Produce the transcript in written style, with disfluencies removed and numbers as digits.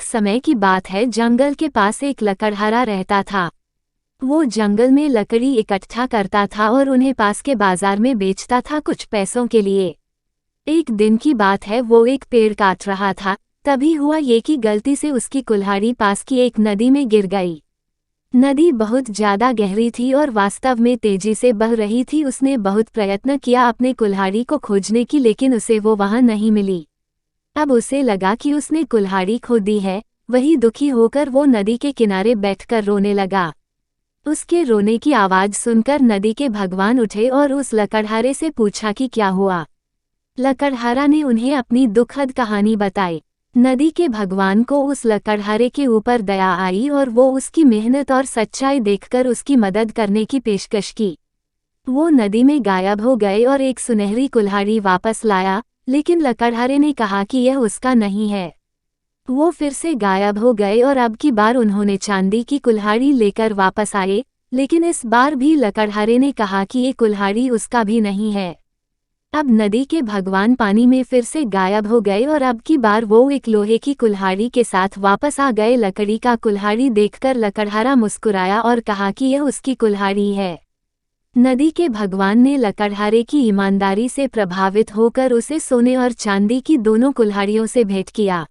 समय की बात है, जंगल के पास एक लकड़हारा रहता था। वो जंगल में लकड़ी इकट्ठा करता था और उन्हें पास के बाजार में बेचता था कुछ पैसों के लिए। एक दिन की बात है, वो एक पेड़ काट रहा था, तभी हुआ ये कि गलती से उसकी कुल्हाड़ी पास की एक नदी में गिर गई। नदी बहुत ज्यादा गहरी थी और वास्तव में तेजी से बह रही थी। उसने बहुत प्रयत्न किया अपने कुल्हाड़ी को खोजने की, लेकिन उसे वो वहां नहीं मिली। अब उसे लगा कि उसने कुल्हाड़ी खो दी है। वही दुखी होकर वो नदी के किनारे बैठकर रोने लगा। उसके रोने की आवाज सुनकर नदी के भगवान उठे और उस लकड़हारे से पूछा कि क्या हुआ। लकड़हारा ने उन्हें अपनी दुखद कहानी बताई। नदी के भगवान को उस लकड़हारे के ऊपर दया आई और वो उसकी मेहनत और सच्चाई देखकर उसकी मदद करने की पेशकश की। वो नदी में गायब हो गए और एक सुनहरी कुल्हाड़ी वापस लाया, लेकिन लकड़हारे ने कहा कि यह उसका नहीं है। वो फिर से गायब हो गए और अब की बार उन्होंने चांदी की कुल्हाड़ी लेकर वापस आए, लेकिन इस बार भी लकड़हारे ने कहा कि ये कुल्हाड़ी उसका भी नहीं है। अब नदी के भगवान पानी में फिर से गायब हो गए और अब की बार वो एक लोहे की कुल्हाड़ी के साथ वापस आ गए। लकड़ी का कुल्हाड़ी देखकर लकड़हारा मुस्कुराया और कहा कि यह उसकी कुल्हाड़ी है। नदी के भगवान ने लकड़हारे की ईमानदारी से प्रभावित होकर उसे सोने और चांदी की दोनों कुल्हाड़ियों से भेंट किया।